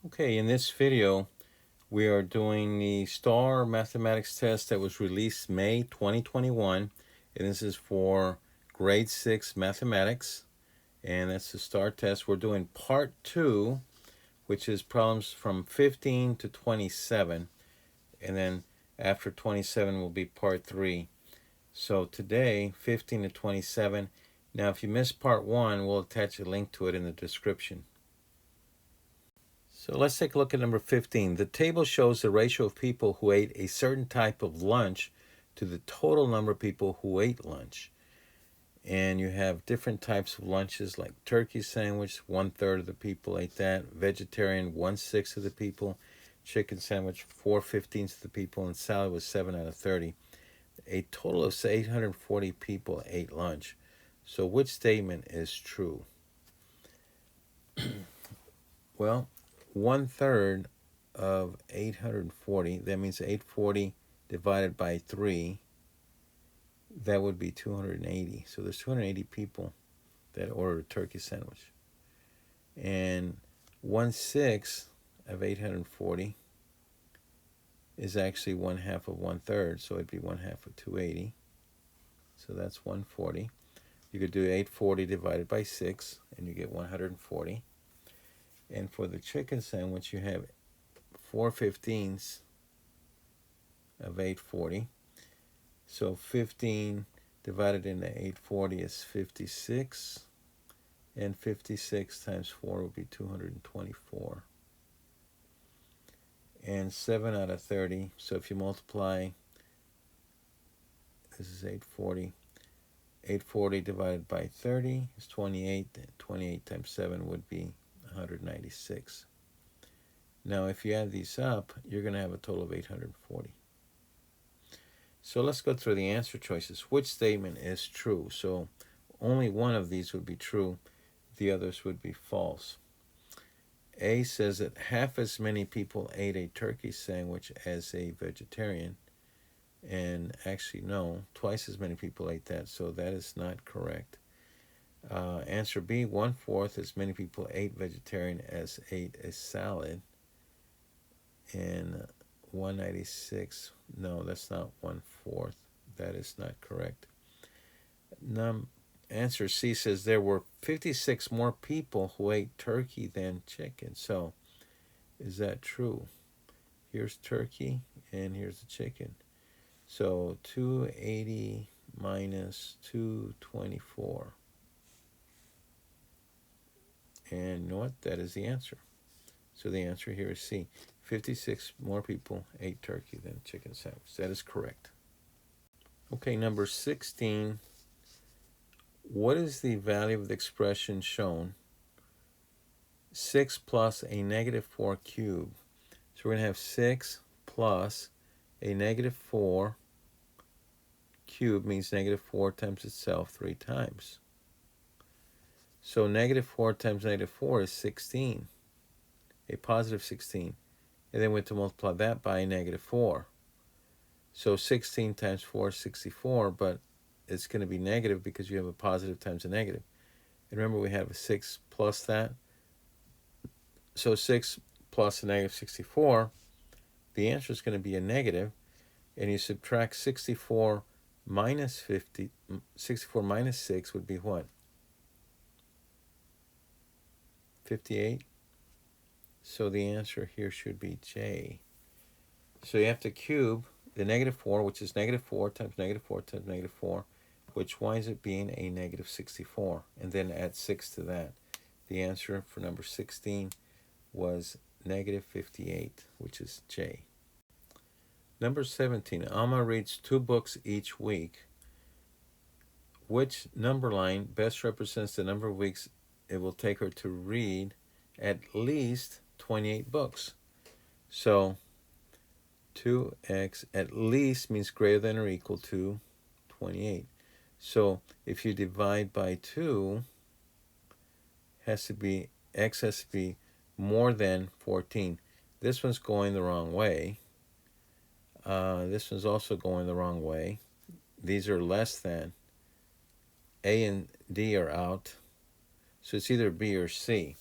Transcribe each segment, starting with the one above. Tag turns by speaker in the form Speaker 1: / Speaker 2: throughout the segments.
Speaker 1: Okay, in this video, we are doing the STAAR Mathematics test that was released May 2021, and this is for grade 6 mathematics, and that's the STAAR test. We're doing part 2, which is problems from 15 to 27, and then after 27 will be part 3. So today, 15 to 27. Now, if you missed part 1, we'll attach a link to it in the description. So let's take a look at number 15. The table shows the ratio of people who ate a certain type of lunch to the total number of people who ate lunch. And you have different types of lunches like turkey sandwich, 1/3 of the people ate that. Vegetarian, 1/6 of the people. Chicken sandwich, 4/15 of the people. And salad was 7 out of 30. A total of 840 people ate lunch. So which statement is true? Well, 1/3 of 840, that means 840 divided by 3, that would be 280. So there's 280 people that ordered a turkey sandwich. And 1/6 of 840 is actually 1/2 of 1/3, so it'd be 1/2 of 280. So that's 140. You could do 840 divided by 6, and you get 140. And for the chicken sandwich, you have 4/15 of 840. So 15 divided into 840 is 56. And 56 times 4 will be 224. And 7 out of 30. So if you multiply, this is 840. 840 divided by 30 is 28. 28 times 7 would be 196. Now, if you add these up, you're going to have a total of 840. So let's go through the answer choices. Which statement is true? So only one of these would be true. The others would be false. A says that half as many people ate a turkey sandwich as a vegetarian. And actually, no, twice as many people ate that, so that is not correct. Answer B, 1/4 as many people ate vegetarian as ate a salad. And 196, no, that's not 1/4. That is not correct. Answer C says there were 56 more people who ate turkey than chicken. So is that true? Here's turkey and here's the chicken. So 280 minus 224. And you know what? That is the answer. So the answer here is C. 56 more people ate turkey than chicken sandwich. That is correct. Okay, number 16. What is the value of the expression shown? 6 plus a -4 cubed. So we're going to have 6 plus a -4 cubed means -4 times itself 3 times. So -4 times -4 is 16, a positive 16. And then we have to multiply that by -4. So 16 times 4 is 64, but it's going to be negative because you have a positive times a negative. And remember, we have a 6 plus that. So 6 plus a -64, the answer is going to be a negative. And you subtract 64 minus 50, 64 minus 6 would be what? 58. So the answer here should be J. So you have to cube the -4, which is -4 times -4 times -4, which winds up being a -64, and then add 6 to that. The answer for number 16 was -58, which is J. Number 17, Alma reads 2 books each week. Which number line best represents the number of weeks it will take her to read at least 28 books? So 2x at least means greater than or equal to 28. So if you divide by 2, x has to be more than 14. This one's going the wrong way. This one's also going the wrong way. These are less than. A and D are out. So it's either B or C.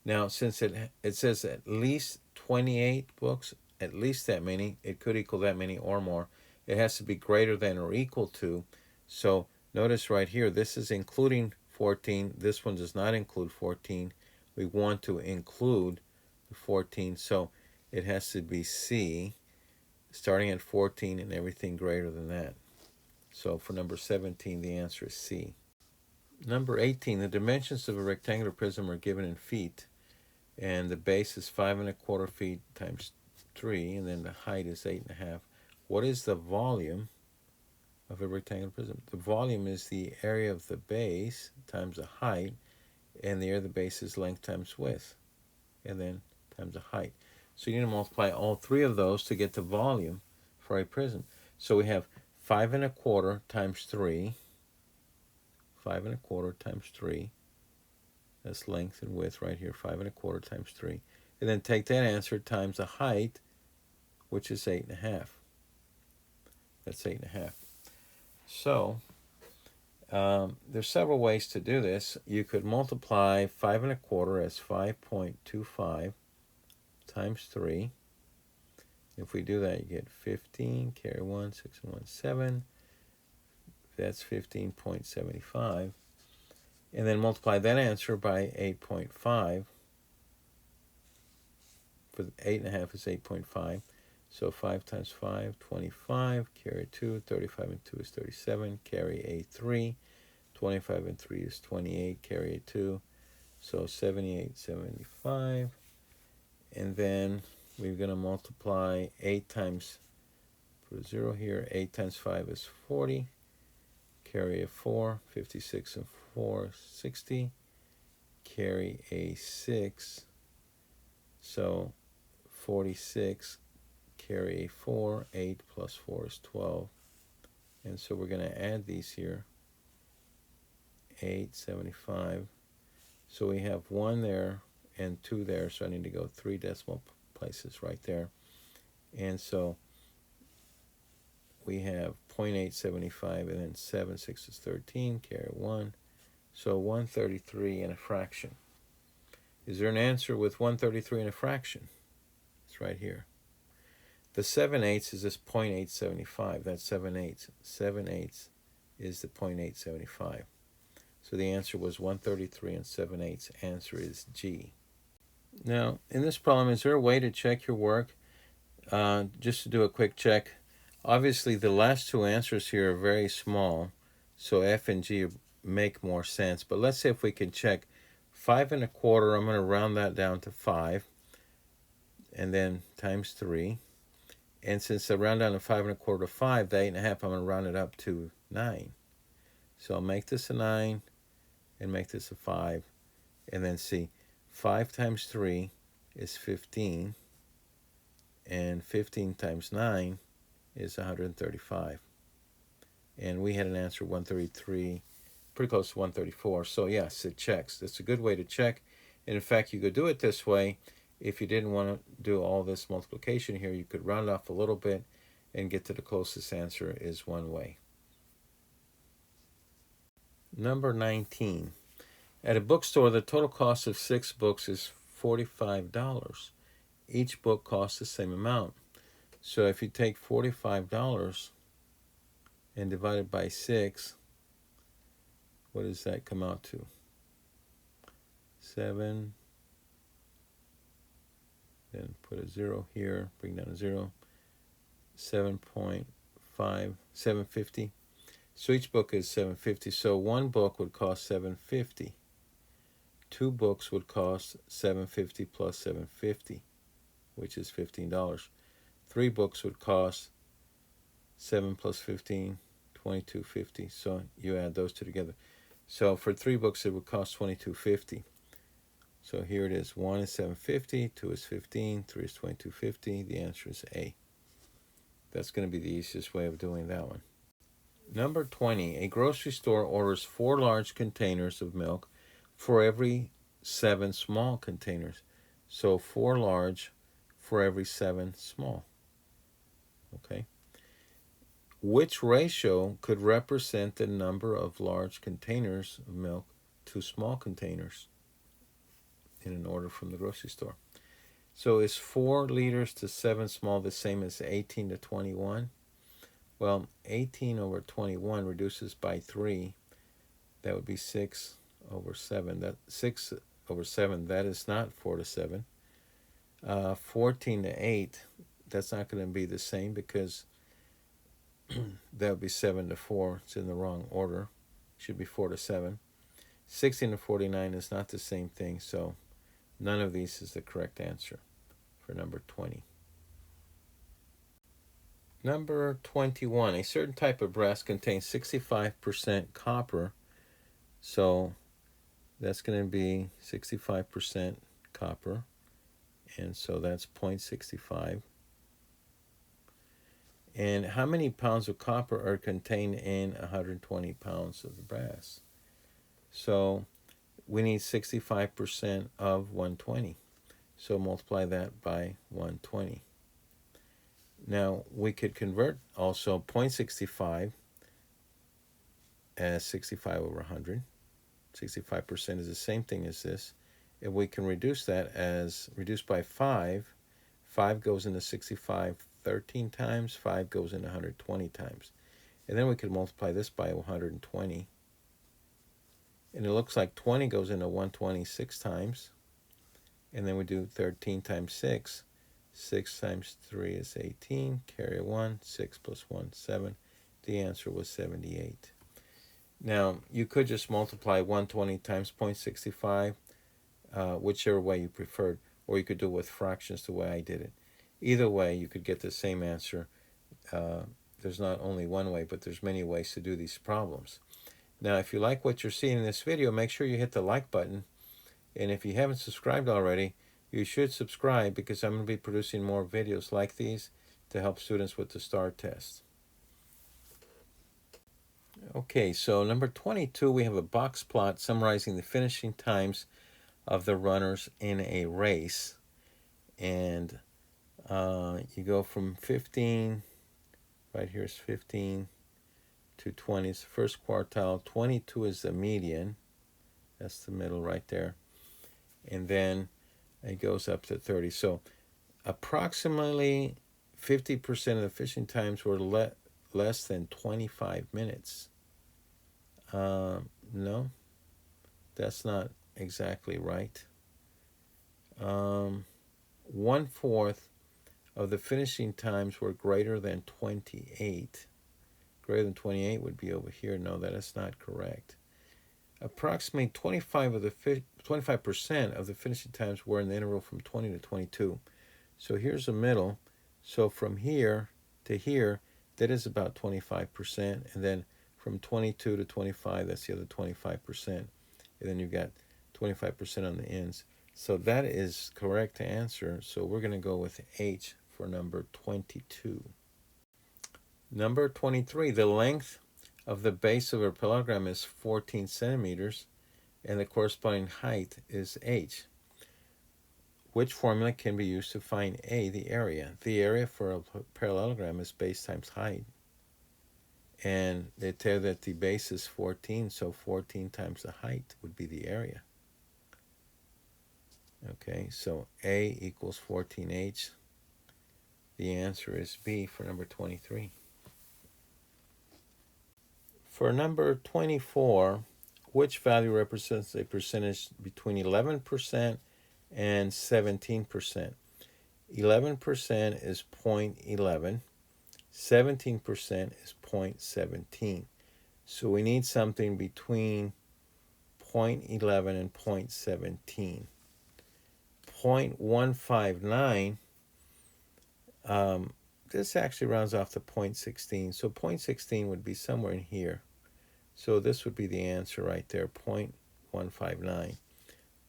Speaker 1: Now, since it says at least 28 books, at least that many, it could equal that many or more. It has to be greater than or equal to. So notice right here, this is including 14. This one does not include 14. We want to include the 14, so it has to be C, starting at 14 and everything greater than that. So for number 17, the answer is C. Number 18, the dimensions of a rectangular prism are given in feet, and the base is 5¼ feet times 3, and then the height is 8½. What is the volume of a rectangular prism? The volume is the area of the base times the height, and the area of the base is length times width, and then times the height. So you need to multiply all three of those to get the volume for a prism. So we have 5¼ times 3, 5¼ times 3. That's length and width right here, 5¼ times 3. And then take that answer times the height, which is 8½. That's 8½. So there's several ways to do this. You could multiply 5¼ as 5.25 times 3. If we do that, you get 15, carry 1, 6 and 1, 7. That's 15.75. And then multiply that answer by 8.5. For 8½ is 8.5. So 5 times 5, 25. Carry 2, 35 and 2 is 37. Carry a 3. 25 and 3 is 28. Carry a 2. So 78, 75. And then we're going to multiply 8 times, put a 0 here, 8 times 5 is 40. Carry a 4, 56 and 4, 60. Carry a 6, so 46. Carry a 4, 8 plus 4 is 12. And so we're going to add these here, 8, 75. So we have 1 there and 2 there, so I need to go 3 decimal places right there. And so we have 0.875 and then 7, 6 is 13, carry 1. So 133 and a fraction. Is there an answer with 133 and a fraction? It's right here. The 7/8 is this 0.875. That's 7/8. 7/8 is the 0.875. So the answer was 133 and 7/8. Answer is G. Now, in this problem, is there a way to check your work? Just to do a quick check. Obviously, the last two answers here are very small, so F and G make more sense. But let's say if we can check 5¼ I'm going to round that down to 5, and then times 3. And since I round down to 5¼ to 5, the 8½, I'm going to round it up to 9. So I'll make this a 9 and make this a 5. And then see, 5 times 3 is 15. And 15 times 9 is 135. And we had an answer 133, pretty close to 134. So yes, it checks. That's a good way to check. And in fact, you could do it this way. If you didn't want to do all this multiplication here, you could round off a little bit and get to the closest answer is one way. Number 19. At a bookstore, the total cost of 6 books is $45. Each book costs the same amount. So if you take $45 and divide it by 6, what does that come out to? 7. Then put a 0 here, bring down a 0. 7.5, 750. So each book is 750. So one book would cost 750. 2 books would cost 750 plus 750, which is $15. 3 books would cost 7 plus 15, $22.50. So you add those two together. So for 3 books, it would cost $22.50. So here it is. 1 is 750, 2 is 15, 3 is 22.50. The answer is A. That's going to be the easiest way of doing that one. Number 20. A grocery store orders 4 large containers of milk for every 7 small containers. So 4 large for every 7 small. Okay. Which ratio could represent the number of large containers of milk to small containers? in an order from the grocery store. So is 4 liters to 7 small the same as 18 to 21? Well, 18 over 21 reduces by 3. That would be 6 over 7. That 6 over 7, that is not 4 to 7. 14 to 8, that's not going to be the same because that would be 7 to 4. It's in the wrong order. It should be 4 to 7. 16 to 49 is not the same thing, so none of these is the correct answer for number 20. Number 21, a certain type of brass contains 65% copper, so that's going to be 65% copper, and so that's 0.65. And how many pounds of copper are contained in 120 pounds of the brass? So we need 65% of 120. So multiply that by 120. Now we could convert also 0.65 as 65 over 100. 65% is the same thing as this. And we can reduce that as reduced by 5. 5 goes into 65 13 times. 5 goes into 120 times. And then we could multiply this by 120. And it looks like 20 goes into 126 times. And then we do 13 times 6. 6 times 3 is 18. Carry a 1. 6 plus 1, 7. The answer was 78. Now, you could just multiply 120 times 0.65, whichever way you preferred, or you could do it with fractions the way I did it. Either way, you could get the same answer. There's not only one way, but there's many ways to do these problems. Now, if you like what you're seeing in this video, make sure you hit the like button. And if you haven't subscribed already, you should subscribe because I'm going to be producing more videos like these to help students with the STAAR test. Okay, so number 22, we have a box plot summarizing the finishing times of the runners in a race. And you go from 15, right here is 15, to 20 is the first quartile. 22 is the median. That's the middle right there. And then it goes up to 30. So approximately 50% of the finishing times were less than 25 minutes. No, that's not exactly right. 1/4 of the finishing times were greater than 28. Greater than 28 would be over here. No, that is not correct. Approximately 25% of the finishing times were in the interval from 20 to 22. So here's the middle. So from here to here, that is about 25%. And then from 22 to 25, that's the other 25%. And then you've got 25% on the ends. So that is correct to answer. So we're going to go with H for number 22. Number 23, the length of the base of a parallelogram is 14 centimeters, and the corresponding height is H. Which formula can be used to find A, the area? The area for a parallelogram is base times height. And they tell that the base is 14, so 14 times the height would be the area. Okay, so A equals 14H. The answer is B for number 23. For number 24, which value represents a percentage between 11% and 17%? 11% is 0.11. 17% is 0.17. So we need something between 0.11 and 0.17. 0.159, this actually rounds off to 0.16. So 0.16 would be somewhere in here. So this would be the answer right there, 0.159.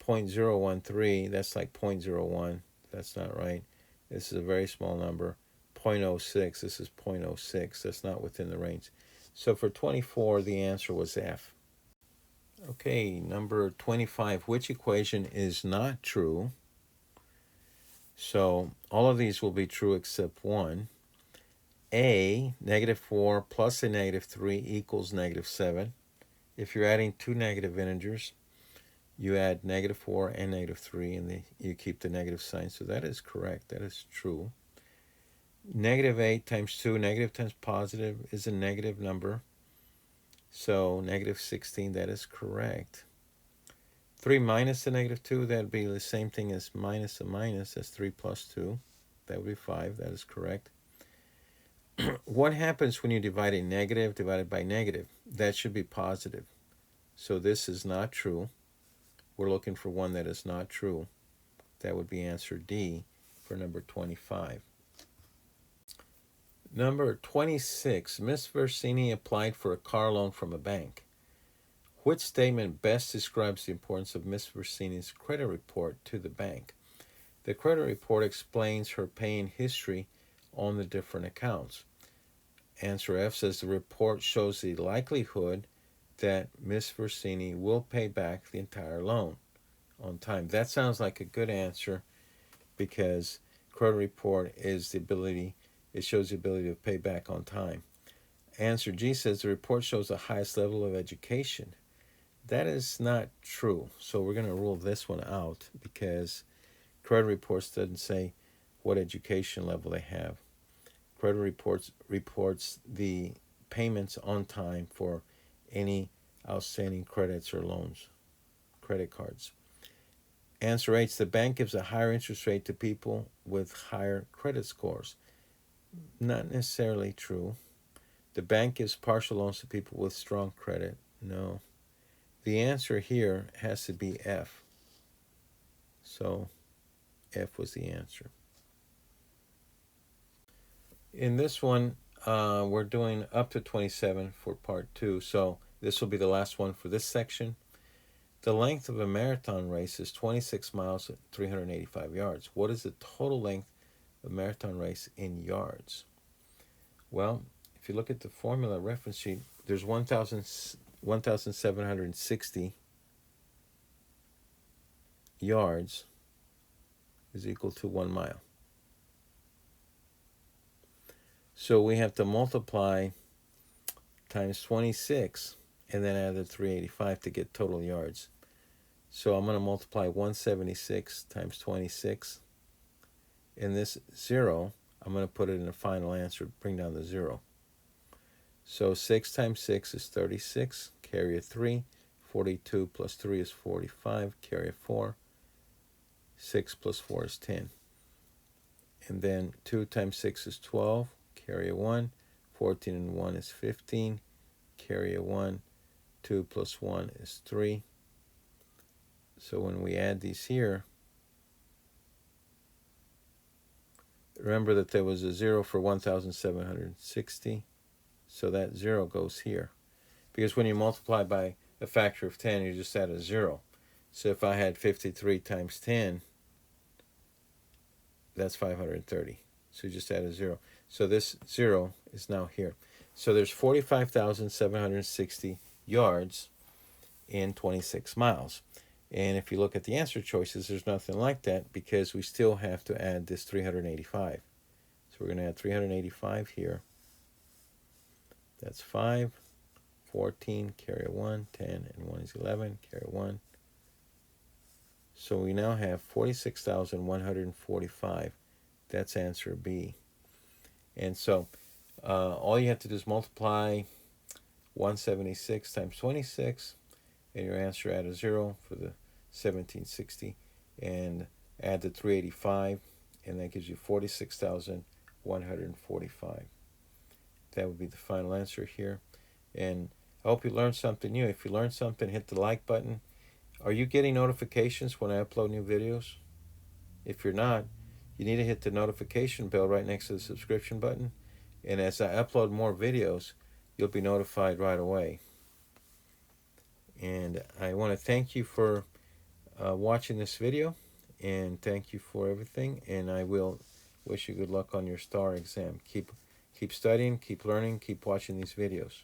Speaker 1: 0.013, that's like 0.01. That's not right. This is a very small number. 0.06, this is 0.06. That's not within the range. So for 24, the answer was F. Okay, number 25, which equation is not true? So all of these will be true except one. A, -4 plus a -3 equals -7. If you're adding two negative integers, you add -4 and -3, and you keep the negative sign. So that is correct. That is true. -8 times 2, negative times positive, is a negative number. So -16, that is correct. 3 minus the -2, that would be the same thing as minus a minus. That's 3 plus 2. That would be 5. That is correct. What happens when you divide a negative divided by negative? That should be positive. So this is not true. We're looking for one that is not true. That would be answer D for number 25. Number 26, Miss Versini applied for a car loan from a bank. Which statement best describes the importance of Miss Versini's credit report to the bank? The credit report explains her paying history on the different accounts. Answer F says the report shows the likelihood that Miss Versini will pay back the entire loan on time. That sounds like a good answer because credit report is the ability, it shows the ability to pay back on time. Answer G says the report shows the highest level of education. That is not true. So we're going to rule this one out because credit reports doesn't say what education level they have. Credit reports the payments on time for any outstanding credits or loans, credit cards. Answer H, the bank gives a higher interest rate to people with higher credit scores. Not necessarily true. The bank gives partial loans to people with strong credit. No. The answer here has to be F. So F was the answer. In this one, we're doing up to 27 for part 2. So this will be the last one for this section. The length of a marathon race is 26 miles at 385 yards. What is the total length of a marathon race in yards? Well, if you look at the formula reference sheet, there's 1,760 yards is equal to 1 mile. So we have to multiply times 26 and then add the 385 to get total yards. So I'm going to multiply 176 times 26. And this 0, I'm going to put it in the final answer, bring down the 0. So 6 times 6 is 36, carry a 3. 42 plus 3 is 45, carry a 4. 6 plus 4 is 10. And then 2 times 6 is 12, carry a 1. 14 and 1 is 15, carry a 1. 2 plus 1 is 3. So when we add these here, remember that there was a 0 for 1,760. So that 0 goes here. Because when you multiply by a factor of 10, you just add a 0. So if I had 53 times 10, that's 530. So you just add a 0. So this 0 is now here. So there's 45,760 yards in 26 miles. And if you look at the answer choices, there's nothing like that because we still have to add this 385. So we're going to add 385 here. That's 5, 14, carry a 1, 10, and 1 is 11, carry a 1. So we now have 46,145. That's answer B. And so all you have to do is multiply 176 times 26, and your answer add a 0 for the 1760, and add the 385, and that gives you 46,145. That would be the final answer here. And I hope you learned something new. If you learned something, hit the like button. Are you getting notifications when I upload new videos? If you're not, you need to hit the notification bell right next to the subscription button. And as I upload more videos, you'll be notified right away. And I want to thank you for watching this video, and thank you for everything. And I will wish you good luck on your STAAR exam. Keep studying, keep learning, keep watching these videos.